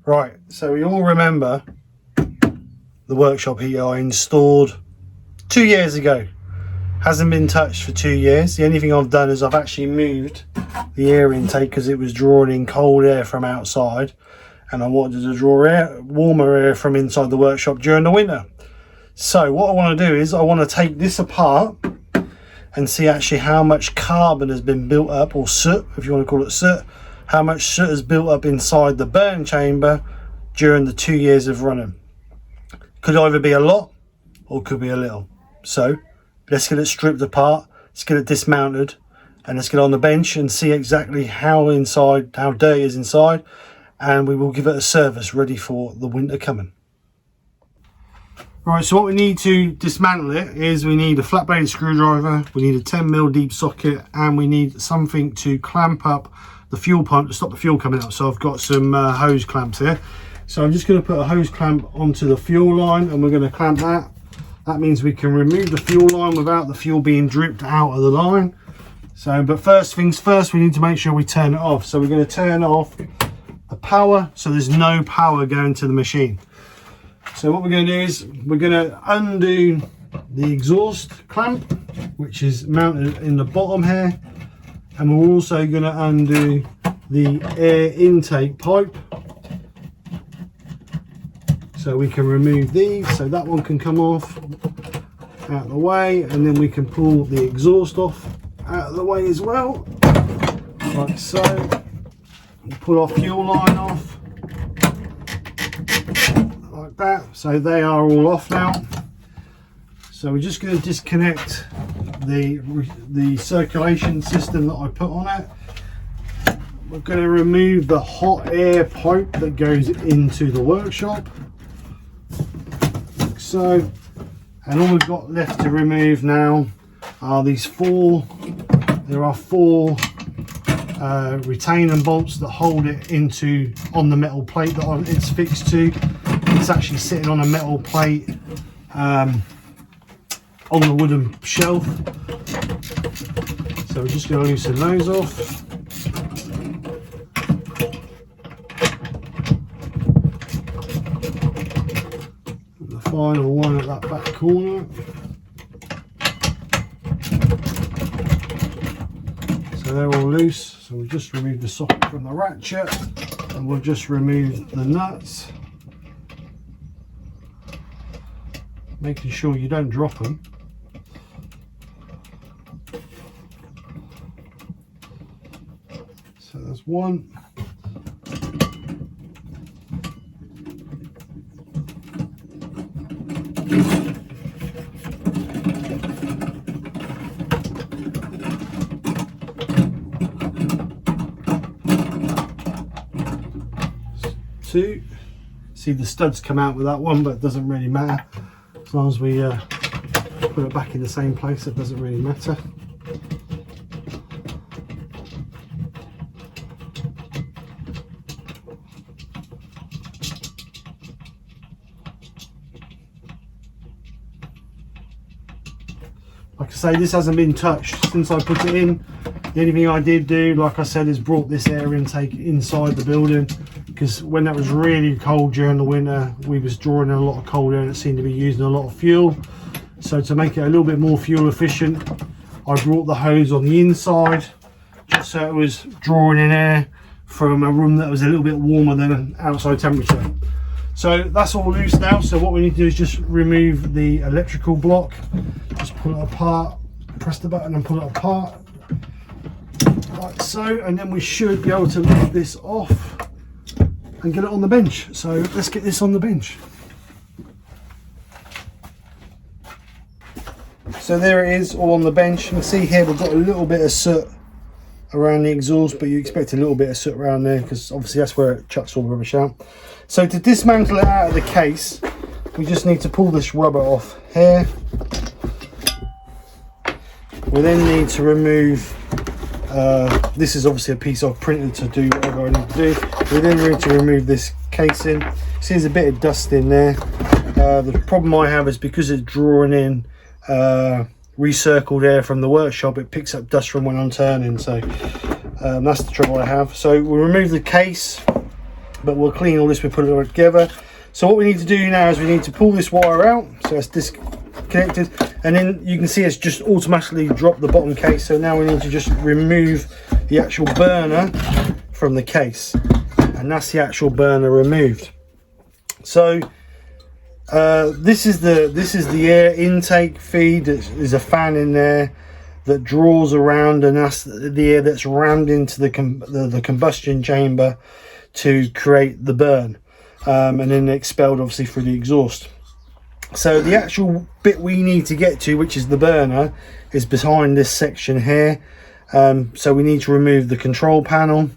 Right, so we all remember the workshop heater I installed 2 years ago. Hasn't been touched for 2 years. The only thing I've done is I've actually moved the air intake because it was drawing in cold air from outside, and I wanted to draw warmer air from inside the workshop during the winter. So what I want to do is I want to take this apart and see actually how much carbon has been built up, or soot if you want to call it soot, how much soot has built up inside the burn chamber during the 2 years of running. Could either be a lot or could be a little. So let's get it stripped apart, let's get it dismounted, and let's get on the bench and see exactly how dirty it is inside, and we will give it a service ready for the winter coming. Right, so what we need to dismantle it is we need a flat bladed screwdriver, we need a 10mm deep socket, and we need something to clamp up the fuel pump to stop the fuel coming out. So I've got some hose clamps here. So I'm just going to put a hose clamp onto the fuel line, and we're going to clamp that. That means we can remove the fuel line without the fuel being dripped out of the line. So, but first things first, we need to make sure we turn it off. So we're going to turn off the power, so there's no power going to the machine. So what we're going to do is we're going to undo the exhaust clamp, which is mounted in the bottom here, and we're also going to undo the air intake pipe, so we can remove these, so that one can come off out of the way, and then we can pull the exhaust off out of the way as well, like so. We'll pull our fuel line off like that. So they are all off now. So we're just going to disconnect the circulation system that I put on it. We're going to remove the hot air pipe that goes into the workshop, like so. And all we've got left to remove now are these four retaining bolts that hold it on the metal plate that it's fixed to. It's actually sitting on a metal plate on the wooden shelf. So we're just going to loosen those off. The final one at that back corner. So they're all loose. So we'll just remove the socket from the ratchet, and we'll just remove the nuts, making sure you don't drop them. So there's one. Two. See the studs come out with that one, but it doesn't really matter. As long as we put it back in the same place, it doesn't really matter. Like I say, this hasn't been touched since I put it in. The only thing I did do, like I said, is brought this air intake inside the building, because when that was really cold during the winter, we was drawing in a lot of cold air and it seemed to be using a lot of fuel. So to make it a little bit more fuel efficient, I brought the hose on the inside, just so it was drawing in air from a room that was a little bit warmer than outside temperature. So that's all loose now. So what we need to do is just remove the electrical block, just pull it apart, press the button and pull it apart, like so, and then we should be able to lift this off and get it on the bench. So let's get this on the bench. So there it is, all on the bench. You can see here we've got a little bit of soot around the exhaust, but you expect a little bit of soot around there because obviously that's where it chucks all the rubbish out. So to dismantle it out of the case, we just need to pull this rubber off here. We then need to remove, this is obviously a piece I've printed to do whatever I need to do. We then need to remove this casing. See, there's a bit of dust in there. The problem I have is because it's drawing in recircled air from the workshop, it picks up dust from when I'm turning, so that's the trouble I have. So we'll remove the case, but we'll clean all this, we'll put it all together. So what we need to do now is we need to pull this wire out, so it's disconnected, and then you can see it's just automatically dropped the bottom case. So now we need to just remove the actual burner from the case, and that's the actual burner removed. So this is the air intake feed. There's a fan in there that draws around, and that's the air that's rammed into the combustion chamber to create the burn, and then expelled obviously through the exhaust. So the actual bit we need to get to, which is the burner, is behind this section here. So we need to remove the control panel.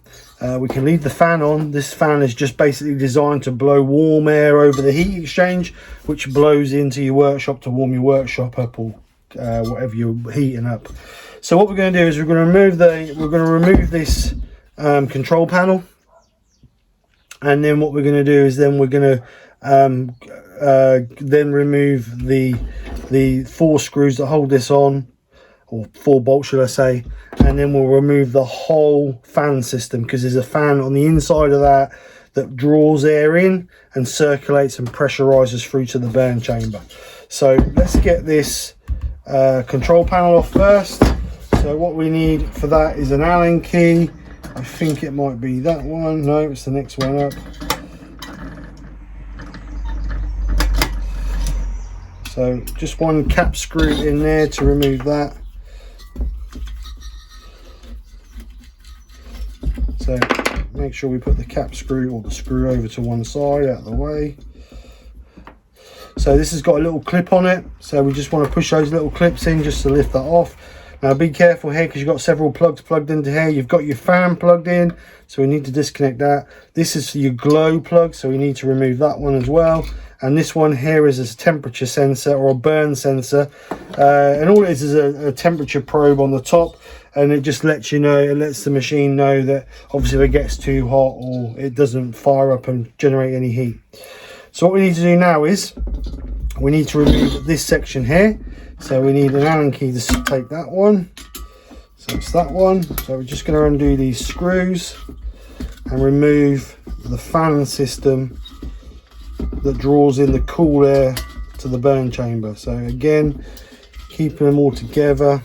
We can leave the fan on. This fan is just basically designed to blow warm air over the heat exchange, which blows into your workshop to warm your workshop up, or whatever you're heating up. So what we're going to do is we're going to remove this control panel, and then what we're going to do is then we're going to then remove the 4 screws that hold this on, or 4 bolts should I say, and then we'll remove the whole fan system, because there's a fan on the inside of that draws air in and circulates and pressurizes through to the burn chamber. So let's get this control panel off first. So what we need for that is an Allen key. I think it might be that one. No, it's the next one up. So just one cap screw in there to remove that. So make sure we put the cap screw or the screw over to one side, out of the way. So this has got a little clip on it, so we just want to push those little clips in just to lift that off. Now be careful here, because you've got several plugs plugged into here. You've got your fan plugged in, so we need to disconnect that. This is your glow plug, so we need to remove that one as well. And this one here is a temperature sensor, or a burn sensor, and all it is a temperature probe on the top, and it just lets you know, it lets the machine know that obviously if it gets too hot or it doesn't fire up and generate any heat. So what we need to do now is we need to remove this section here. So we need an Allen key to take that one. So it's that one. So we're just going to undo these screws and remove the fan system that draws in the cool air to the burn chamber. So again, keeping them all together.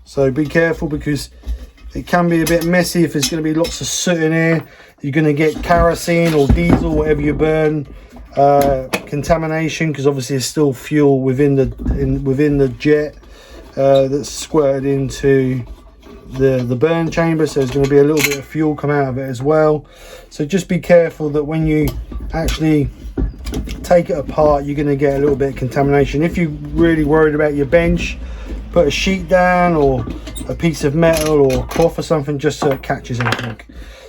So be careful, because it can be a bit messy if there's going to be lots of soot in here. You're going to get kerosene or diesel, whatever you burn, contamination, because obviously there's still fuel within the jet that's squirted into the burn chamber, so there's going to be a little bit of fuel come out of it as well. So just be careful that when you actually take it apart, you're going to get a little bit of contamination. If you're really worried about your bench, put a sheet down or a piece of metal or cloth or something, just so it catches anything.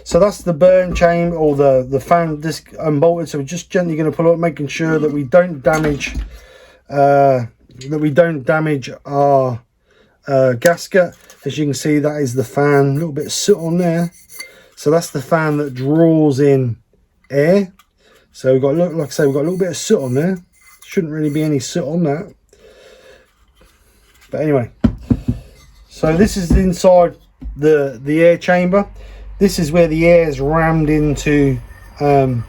So that's the burn chamber, or the fan disc unbolted. So we're just gently going to pull it, making sure that we don't damage our gasket. As you can see, that is the fan. A little bit of soot on there. So that's the fan that draws in air. So we've got, like I say, we've got a little bit of soot on there. Shouldn't really be any soot on that. But anyway, so this is inside the air chamber. This is where the air is rammed into the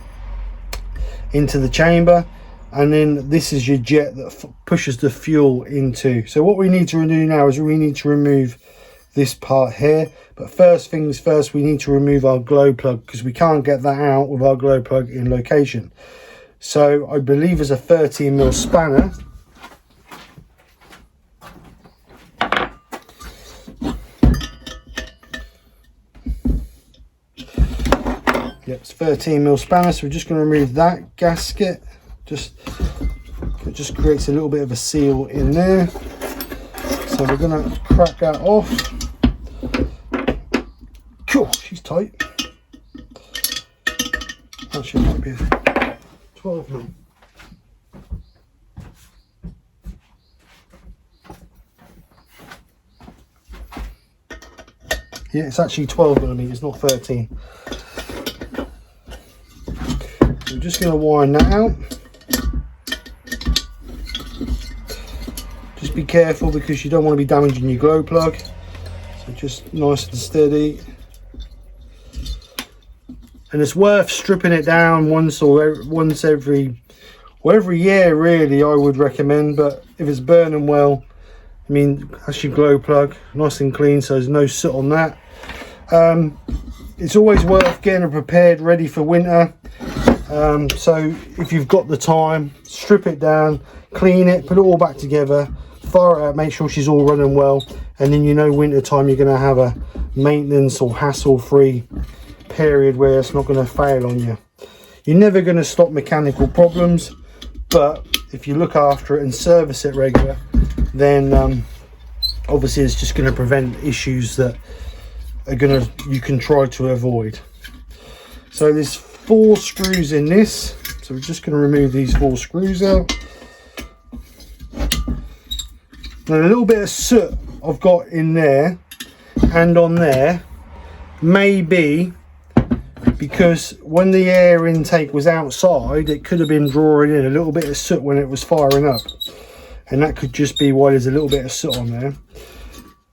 chamber, and then this is your jet that pushes the fuel into. So what we need to do now is we need to remove this part here. But first things first, we need to remove our glow plug, because we can't get that out with our glow plug in location. So I believe there's a 13mm spanner. Yep, it's 13mm spanner, so we're just going to remove that gasket It just creates a little bit of a seal in there. So we're going to crack that off. Cool, she's tight. Actually, might be 12 mil. Yeah, it's actually 12 millimeters, not 13. So we're just going to wind that out. Just be careful because you don't want to be damaging your glow plug. So just nice and steady. And it's worth stripping it down once every year, really, I would recommend. But if it's burning well, I mean, that's your glow plug, nice and clean, so there's no soot on that. It's always worth getting it prepared, ready for winter. So if you've got the time, strip it down, clean it, put it all back together, fire it out, make sure she's all running well, and then you know winter time you're going to have a maintenance or hassle-free period where it's not going to fail on you. You're never going to stop mechanical problems, but if you look after it and service it regular, then obviously it's just going to prevent issues that are you can try to avoid. So there's 4 screws in this, so we're just going to remove these 4 screws out. Now a little bit of soot I've got in there and on there may be because when the air intake was outside, it could have been drawing in a little bit of soot when it was firing up, and that could just be why there's a little bit of soot on there.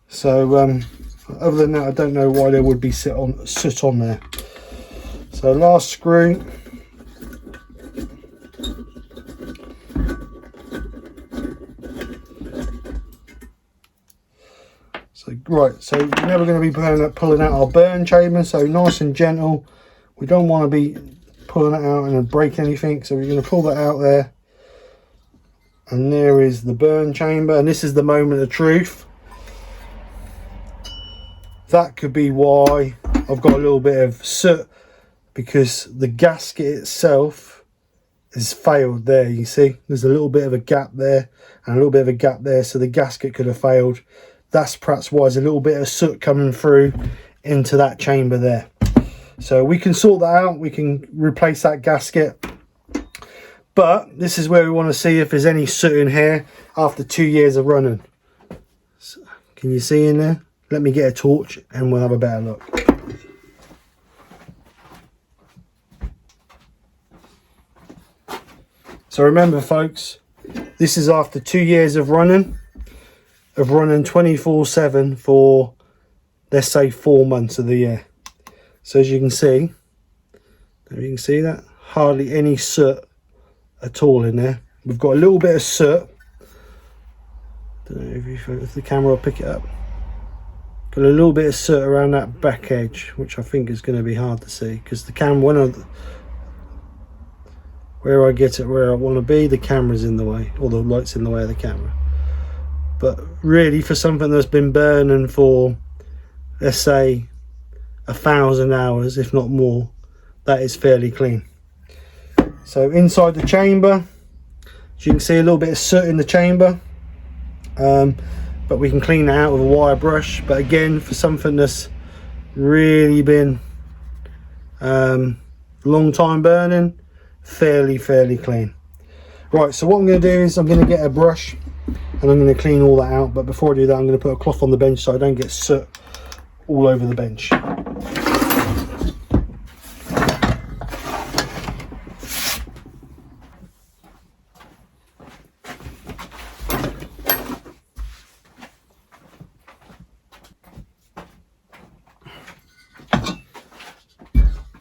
So other than that, I don't know why there would be soot on there. So last screw. So right, so now we're going to be pulling out our burn chamber, so nice and gentle. We don't want to be pulling it out and break anything, so we're going to pull that out there. And there is the burn chamber, and this is the moment of truth. That could be why I've got a little bit of soot, because the gasket itself has failed there. You see there's a little bit of a gap there and a little bit of a gap there, so the gasket could have failed. That's perhaps why there's a little bit of soot coming through into that chamber there. So we can sort that out, we can replace that gasket. But this is where we want to see if there's any soot in here after 2 years of running. So, can you see in there? Let me get a torch and we'll have a better look. So remember folks, this is after 2 years of running 24/7 for, let's say, 4 months of the year. So as you can see that, hardly any soot at all in there. We've got a little bit of soot. Don't know if the camera will pick it up. Got a little bit of soot around that back edge, which I think is going to be hard to see because the camera, where I get it where I want to be, the camera's in the way, or the light's in the way of the camera. But really, for something that's been burning for, let's say, 1,000 hours, if not more, that is fairly clean. So inside the chamber, as you can see, a little bit of soot in the chamber, but we can clean that out with a wire brush. But again, for something that's really been long time burning, fairly clean. Right, so what I'm going to do is I'm going to get a brush and I'm going to clean all that out. But before I do that, I'm going to put a cloth on the bench so I don't get soot all over the bench.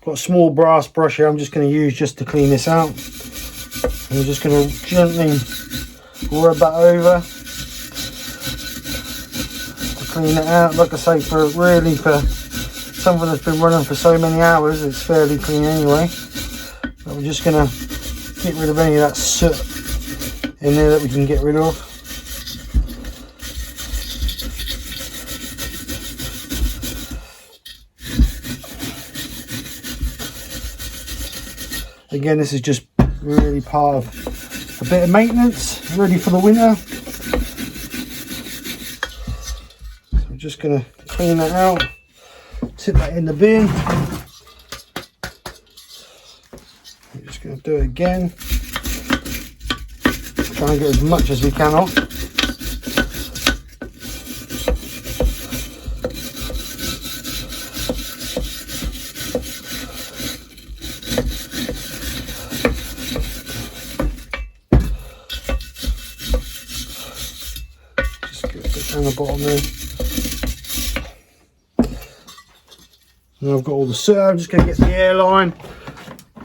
Got a small brass brush here I'm just going to use just to clean this out. I'm just going to gently rub that over to clean it out. Like I say, for something that's been running for so many hours, it's fairly clean anyway. But we're just going to get rid of any of that soot in there that we can get rid of. Again, this is just really part of a bit of maintenance, ready for the winter. So I'm just going to clean that out, tip that in the bin. I'm just going to do it again. Try and get as much as we can off. Down the bottom there. And I've got all the soot. I'm just going to get the airline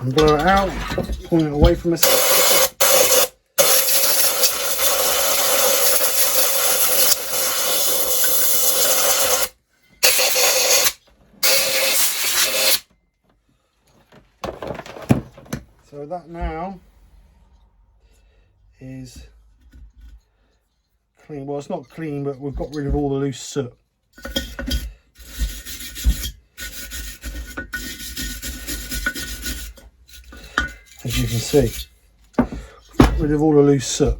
and blow it out, point it away from us. So that now is clean. Well, it's not clean, but we've got rid of all the loose soot. As you can see, got rid of all the loose soot.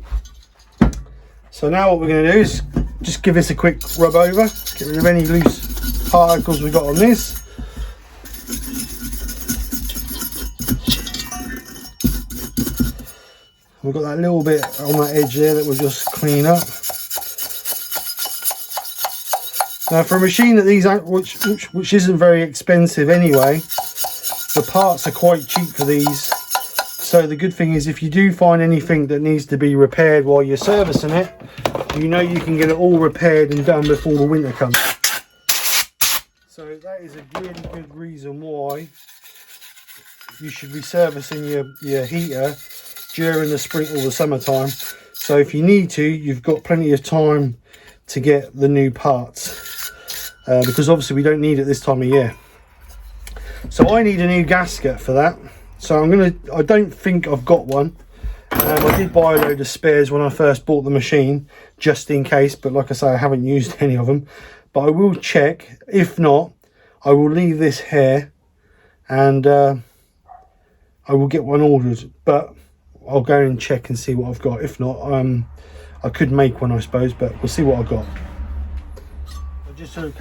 So now what we're going to do is just give this a quick rub over, get rid of any loose particles we've got on this. We've got that little bit on that edge there that we'll just clean up. Now for a machine that these aren't, which isn't very expensive anyway, the parts are quite cheap for these. So the good thing is if you do find anything that needs to be repaired while you're servicing it, you know you can get it all repaired and done before the winter comes. So that is a really good reason why you should be servicing your heater during the spring or the summertime. So if you need to, you've got plenty of time to get the new parts. Because obviously we don't need it this time of year. So I need a new gasket for that. So I don't think I've got one. I did buy a load of spares when I first bought the machine, just in case, but like I say, I haven't used any of them. But I will check. If not, I will leave this here and I will get one ordered. But I'll go and check and see what I've got. If not, I could make one, I suppose, but we'll see what I've got. So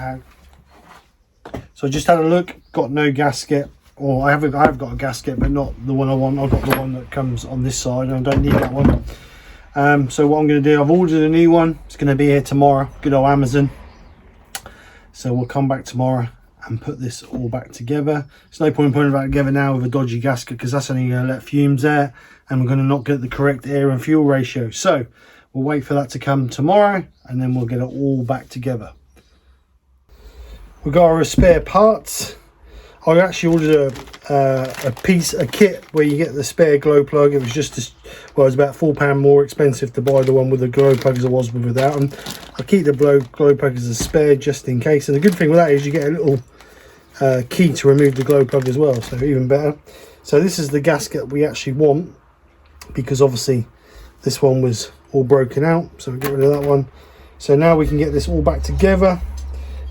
I just had a look, got no gasket, or I have got a gasket, but not the one I want. I've got the one that comes on this side, and I don't need that one. So what I'm going to do, I've ordered a new one. It's going to be here tomorrow, good old Amazon. So we'll come back tomorrow and put this all back together. There's no point putting it back together now with a dodgy gasket, because that's only going to let fumes out, and we're going to not get the correct air and fuel ratio. So we'll wait for that to come tomorrow, and then we'll get it all back together. We've got our spare parts. I actually ordered a kit where you get the spare glow plug. It was just well, it was about £4 more expensive to buy the one with the glow plug as it was without them. I keep the glow plug as a spare just in case. And the good thing with that is you get a little key to remove the glow plug as well, so even better. So this is the gasket we actually want, because obviously this one was all broken out, so we'll get rid of that one. So now we can get this all back together.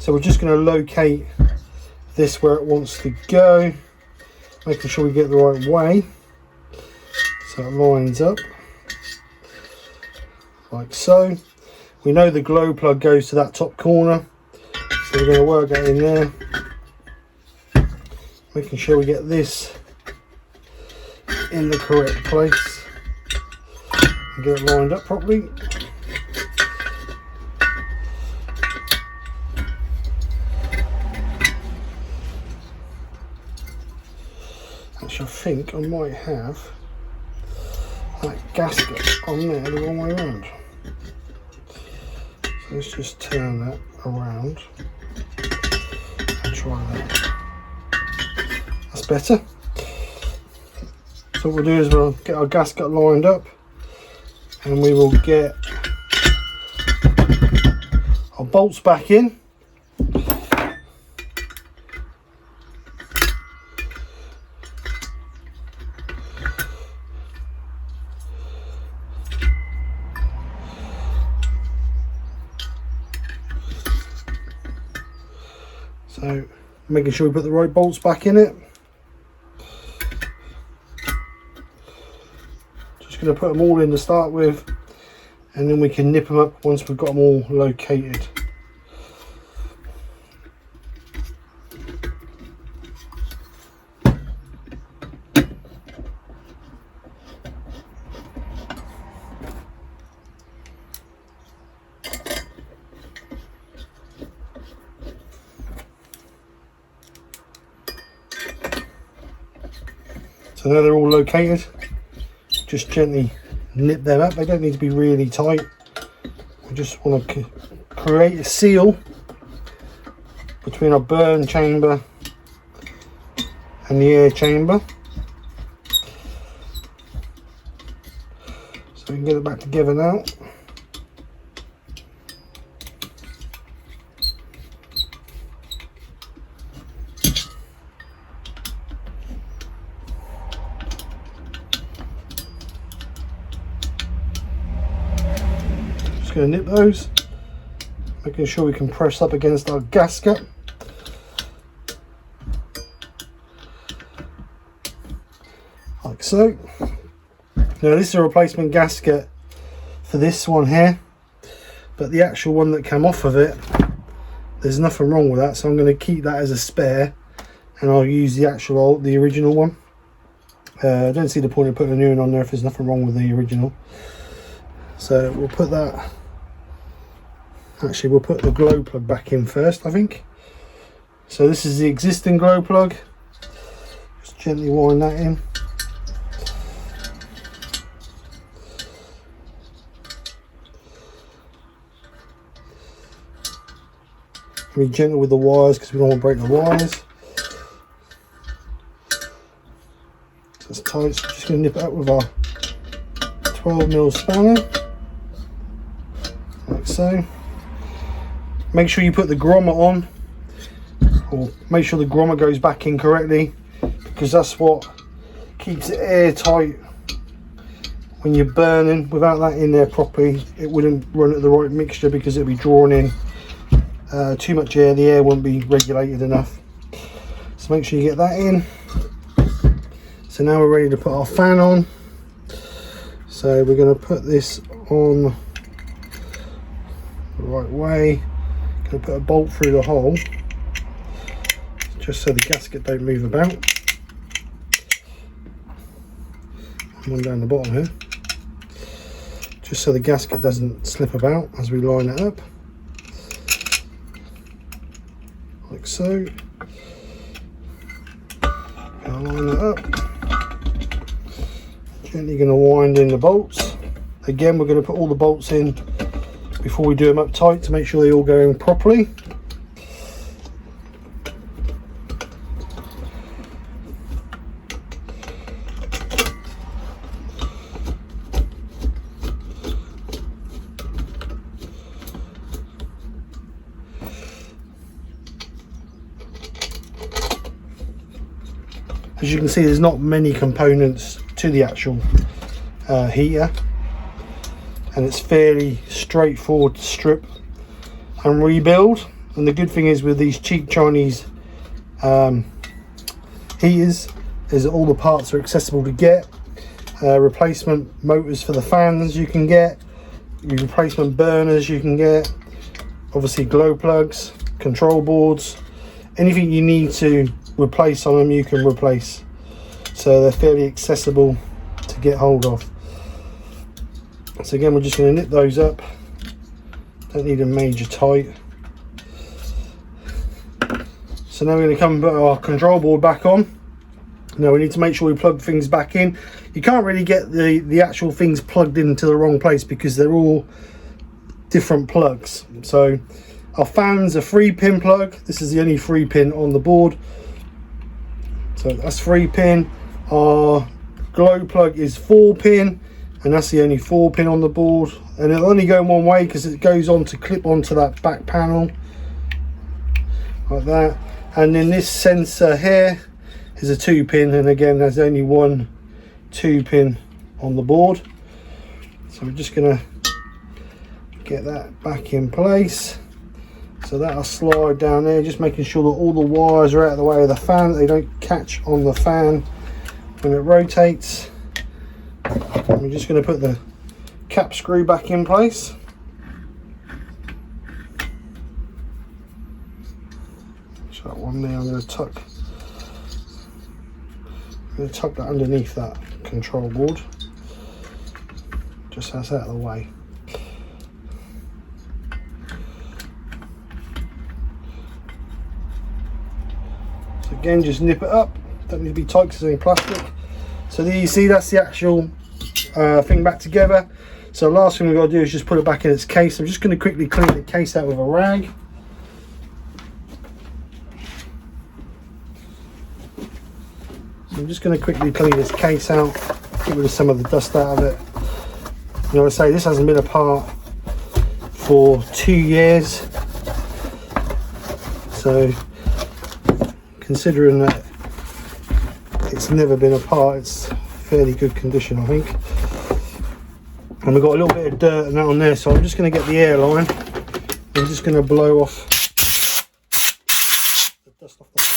So we're just going to locate this where it wants to go, making sure we get the right way, so it lines up like so. We know the glow plug goes to that top corner, so we're going to work that in there, making sure we get this in the correct place and get it lined up properly. I think I might have that gasket on there the wrong way around. So let's just turn that around and try that. That's better. So what we'll do is we'll get our gasket lined up, and we will get our bolts back in. So making sure we put the right bolts back in it. just going to put them all in to start with, and then we can nip them up once we've got them all located. So now they're all located, just gently nip them up. They don't need to be really tight. We just want to create a seal between our burn chamber and the air chamber, so we can get it back together now. Just going to nip those, making sure we can press up against our gasket. Like so. Now this is a replacement gasket for this one here, but the actual one that came off of it, there's nothing wrong with that, so I'm going to keep that as a spare, and I'll use the original one. I don't see the point of putting a new one on there if there's nothing wrong with the original. So we'll put that, actually we'll put the glow plug back in first, I think. So this is the existing glow plug, just gently wind that in. Be gentle with the wires because we don't want to break the wires. So it's tight, so I'm just going to nip it up with our 12mm spanner, like so. Make sure you put the grommet on, or make sure the grommet goes back in correctly, because that's what keeps it airtight when you're burning. Without that in there properly, it wouldn't run at the right mixture because it'd be drawn in too much air. The air won't be regulated enough, so make sure you get that in. So now we're ready to put our fan on. So we're going to put this on the right way. Going to put a bolt through the hole just so the gasket don't move about. One down the bottom here, just so the gasket doesn't slip about as we line it up, like so. Gonna line it up. Gently going to wind in the bolts. Again, we're going to put all the bolts in before we do them up tight to make sure they all go in properly. As you can see, there's not many components to the actual heater, and it's fairly straightforward to strip and rebuild. And the good thing is with these cheap Chinese heaters is that all the parts are accessible to get. Replacement motors for the fans you can get, replacement burners you can get, obviously glow plugs, control boards, anything you need to replace on them you can replace. So they're fairly accessible to get hold of. So again, we're just going to nip those up. Don't need a major tight. So now we're going to come and put our control board back on. Now we need to make sure we plug things back in. You can't really get the actual things plugged into the wrong place because they're all different plugs. So our fan's a 3-pin plug. This is the only 3-pin on the board. So that's 3-pin. Our glow plug is 4-pin, and that's the only 4-pin on the board. And it'll only go in one way because it goes on to clip onto that back panel, like that. And then this sensor here is a 2-pin, and again there's only one 2-pin on the board. So we're just gonna get that back in place. So that'll slide down there, just making sure that all the wires are out of the way of the fan, that they don't catch on the fan when it rotates. I'm just going to put the cap screw back in place. So that one there, I'm going to tuck that underneath that control board, just so that's out of the way. So again, just nip it up, don't need to be tight because it's only plastic. So there you see, that's the actual thing back together. So the last thing we've got to do is just put it back in its case. I'm just going to quickly clean the case out with a rag. So I'm just going to quickly clean this case out, get rid of some of the dust out of it. You know, I say this hasn't been apart for 2 years. So considering that it's never been apart, it's fairly good condition, I think. And we've got a little bit of dirt and that on there, so I'm just going to get the airline. I'm just going to blow off the dust off the thing.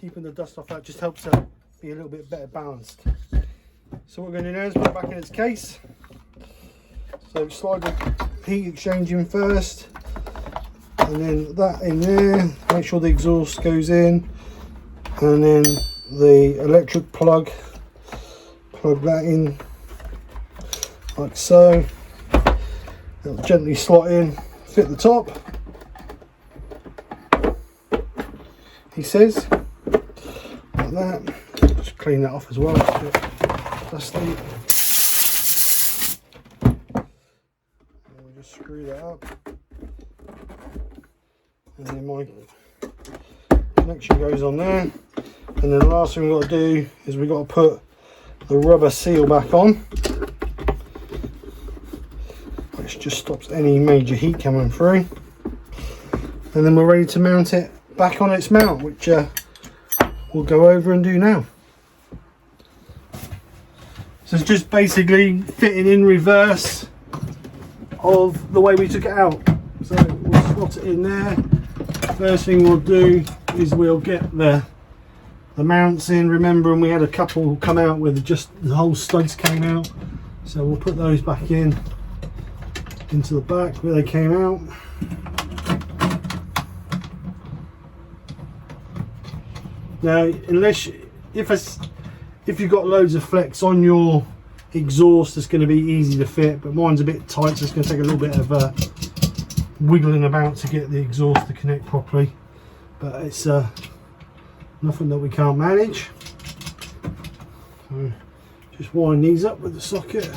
Keeping the dust off that just helps it be a little bit better balanced. So what we're going to do now is put it back in its case. So slide the heat exchange in first, and then that in there. Make sure the exhaust goes in, and then the electric plug that in like so. It'll gently slot in, fit the top, he says, like that. Just clean that off as well, it's a bit dusty. And we just screw that up, and then my connection goes on there. And then the last thing we've got to do is we've got to put the rubber seal back on, which just stops any major heat coming through. And then we're ready to mount it back on its mount, which we'll go over and do now. So it's just basically fitting in reverse of the way we took it out. So we'll slot it in there. First thing we'll do is we'll get the mounts in. Remembering we had a couple come out with just the whole studs came out, so we'll put those back in into the back where they came out. Now, if you've got loads of flex on your exhaust, it's going to be easy to fit, but mine's a bit tight, so it's going to take a little bit of wiggling about to get the exhaust to connect properly, but it's nothing that we can't manage. So just wind these up with the socket.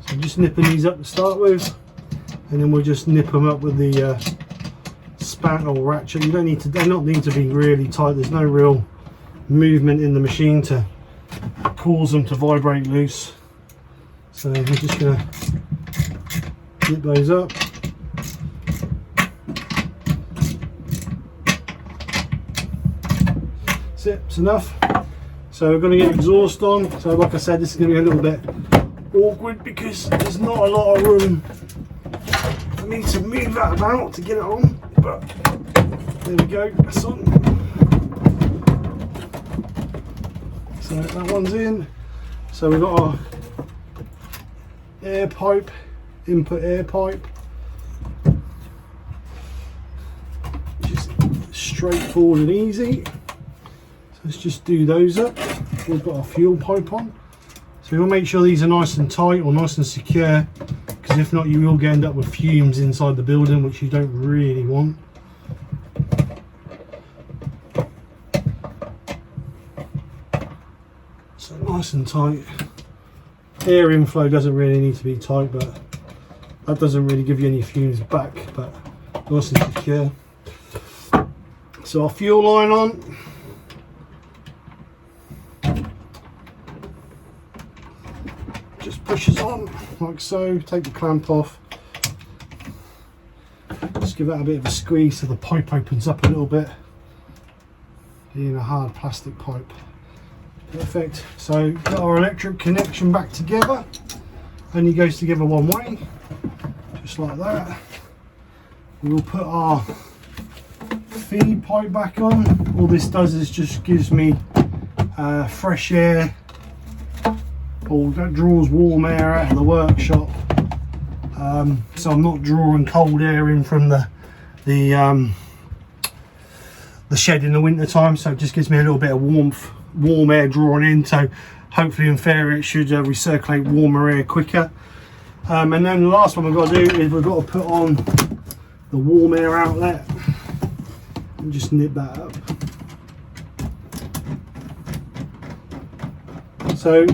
So just nipping these up to start with, and then we'll just nip them up with the spat or ratchet. You don't need to, they don't need to be really tight. There's no real movement in the machine to cause them to vibrate loose. So we're just going to nip those up. That's it, it's enough. So we're going to get exhaust on. So like I said, this is going to be a little bit awkward because there's not a lot of room for me to move that about to get it on, but there we go, that's on. So that one's in. So we've got our air pipe, input air pipe, just straightforward and easy. So let's just do those up. We've got our fuel pipe on, so we'll make sure these are nice and tight or nice and secure, because if not you will end up with fumes inside the building, which you don't really want. So nice and tight. Air inflow doesn't really need to be tight, but that doesn't really give you any fumes back, but nice and secure. So our fuel line on. Just pushes on like so. Take the clamp off. Just give that a bit of a squeeze so the pipe opens up a little bit. Being a hard plastic pipe. Perfect. So got our electric connection back together. Only goes together one way, just like that. We will put our feed pipe back on. All this does is just gives me fresh air, or that draws warm air out of the workshop. So I'm not drawing cold air in from the shed in the winter time. So it just gives me a little bit of warm air drawn in. So hopefully in theory it should recirculate warmer air quicker. And then the last one we've got to do is we've got to put on the warm air outlet and just nip that up. So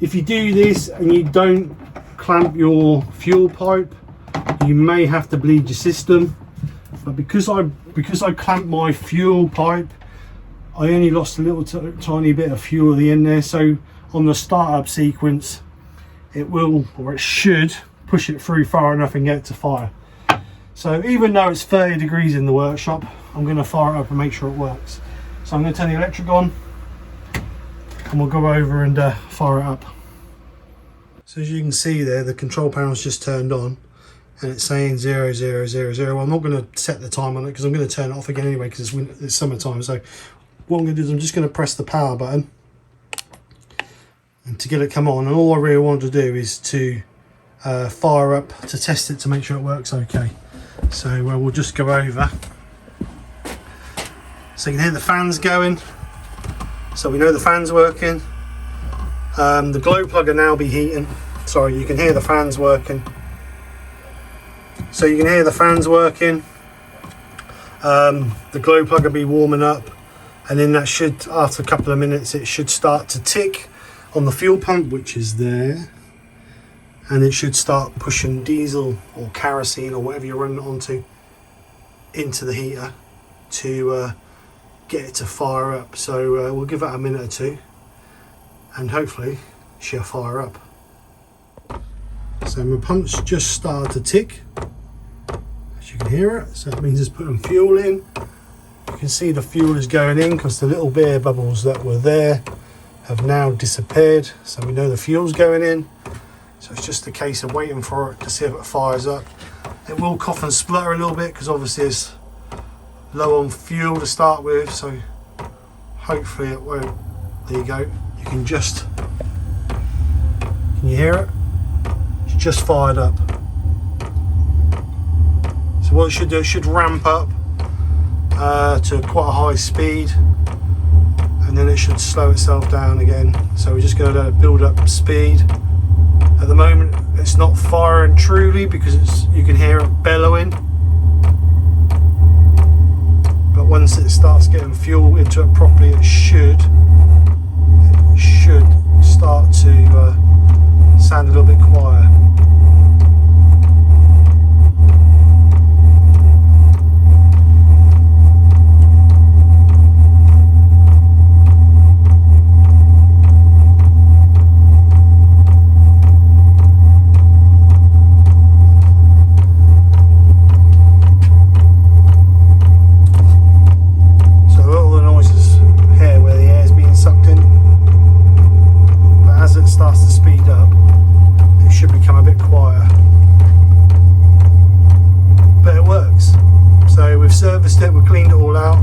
if you do this and you don't clamp your fuel pipe, you may have to bleed your system. But because I clamped my fuel pipe, I only lost a little tiny bit of fuel in there. So on the startup sequence, it will, or it should, push it through far enough and get it to fire. So even though it's 30 degrees in the workshop, I'm going to fire it up and make sure it works. So I'm going to turn the electric on and we'll go over and fire it up. So as you can see there, the control panel's just turned on and it's saying 0000. Well, I'm not going to set the time on it because I'm going to turn it off again anyway because it's summertime. So what I'm going to do is I'm just going to press the power button and to get it come on, and all I really want to do is to fire up to test it to make sure it works okay. So we'll just go over. So you can hear the fans going, so we know the fans working. The glow plug will now be heating. Sorry, you can hear the fans working. So you can hear the fans working. The glow plug will be warming up, and then that should, after a couple of minutes, it should start to tick on the fuel pump, which is there, and it should start pushing diesel or kerosene or whatever you're running it onto into the heater to get it to fire up. So we'll give that a minute or two and hopefully she'll fire up. So my pump's just started to tick, as you can hear it, so that means it's putting fuel in. You can see the fuel is going in because the little air bubbles that were there have now disappeared, so we know the fuel's going in. So it's just a case of waiting for it to see if it fires up. It will cough and splutter a little bit because obviously it's low on fuel to start with, so hopefully it won't. There you go. You can you hear it? It's just fired up. So what it should do, it should ramp up to quite a high speed, and then it should slow itself down again. So we're just going to let it build up speed. At the moment it's not firing truly because you can hear it bellowing, but once it starts getting fuel into it properly, it should start to sound a little bit quieter. Serviced it, we've cleaned it all out,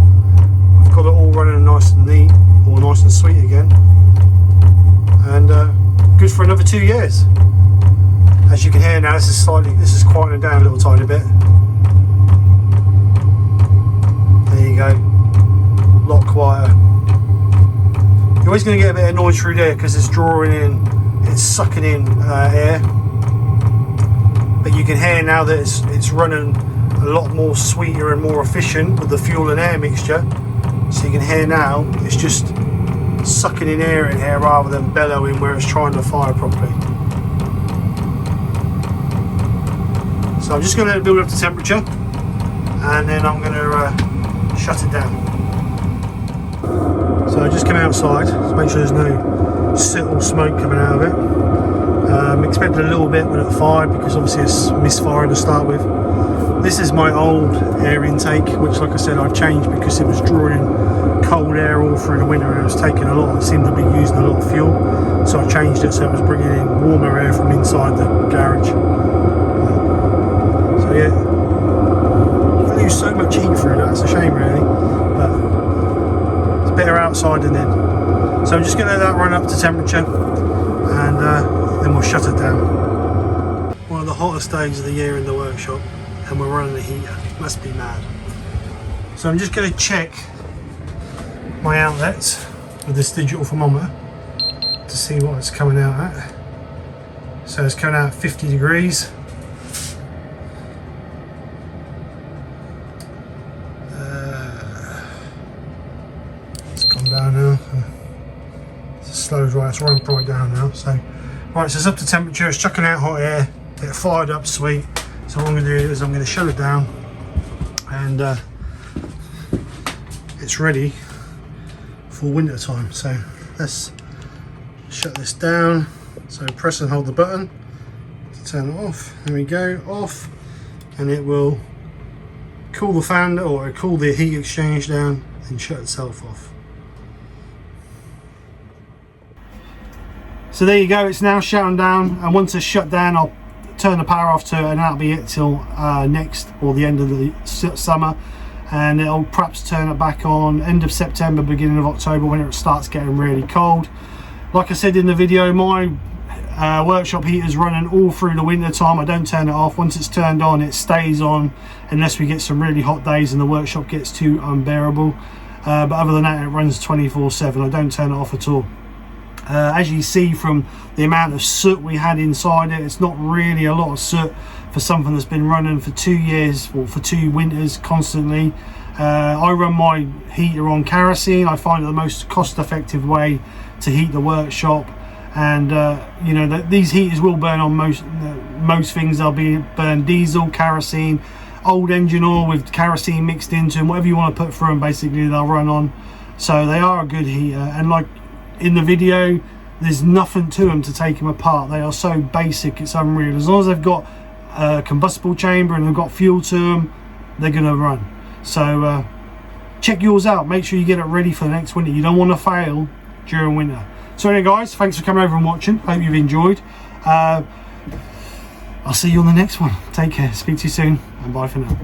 we've got it all running nice and neat, all nice and sweet again, and good for another 2 years. As you can hear now, this is quieting down a little tiny bit. There you go, a lot quieter. You're always going to get a bit of noise through there because it's drawing in, it's sucking in air, but you can hear now that it's running a lot more sweeter and more efficient with the fuel and air mixture. So you can hear now it's just sucking in air in here rather than bellowing where it's trying to fire properly. So I'm just going to let it build up to temperature and then I'm going to shut it down. So I just came outside to make sure there's no soot or smoke coming out of it. Expected a little bit when it fired because obviously it's misfiring to start with. This is my old air intake, which like I said I've changed because it was drawing cold air all through the winter and it was taking a lot, it seemed to be using a lot of fuel, so I changed it so it was bringing in warmer air from inside the garage. So yeah, you lose so much heat through that, it's a shame really, but it's better outside than in. So I'm just going to let that run up to temperature and then we'll shut it down. One of the hottest days of the year in the workshop and we're running the heater, must be mad. So I'm just going to check my outlets with this digital thermometer to see what it's coming out at. So it's coming out at 50 degrees. It's gone down now. It's slow right, it's run right down now. So right, so it's up to temperature, it's chucking out hot air, it fired up sweet. So what I'm going to do is I'm going to shut it down and it's ready for winter time. So let's shut this down. So press and hold the button to turn it off. There we go, off, and it will cool the fan or cool the heat exchange down and shut itself off. So there you go, it's now shutting down, and once it's shut down I'll turn the power off to it and that'll be it till next or the end of the summer, and it'll perhaps turn it back on end of September, beginning of October when it starts getting really cold. Like I said in the video, my workshop heater is running all through the winter time. I don't turn it off. Once it's turned on, it stays on unless we get some really hot days and the workshop gets too unbearable, but other than that it runs 24/7. I don't turn it off at all. As you see from the amount of soot we had inside it, it's not really a lot of soot for something that's been running for 2 years or for 2 winters constantly. I run my heater on kerosene. I find it the most cost-effective way to heat the workshop, and you know, these heaters will burn on most things. They'll burn diesel, kerosene, old engine oil with kerosene mixed into them, whatever you want to put through them, basically they'll run on. So they are a good heater, and like in the video, there's nothing to them to take them apart. They are so basic, it's unreal. As long as they've got a combustible chamber and they've got fuel to them, they're gonna run. So check yours out, make sure you get it ready for the next winter. You don't want to fail during winter. So anyway guys, thanks for coming over and watching, hope you've enjoyed. I'll see you on the next one. Take care, speak to you soon, and bye for now.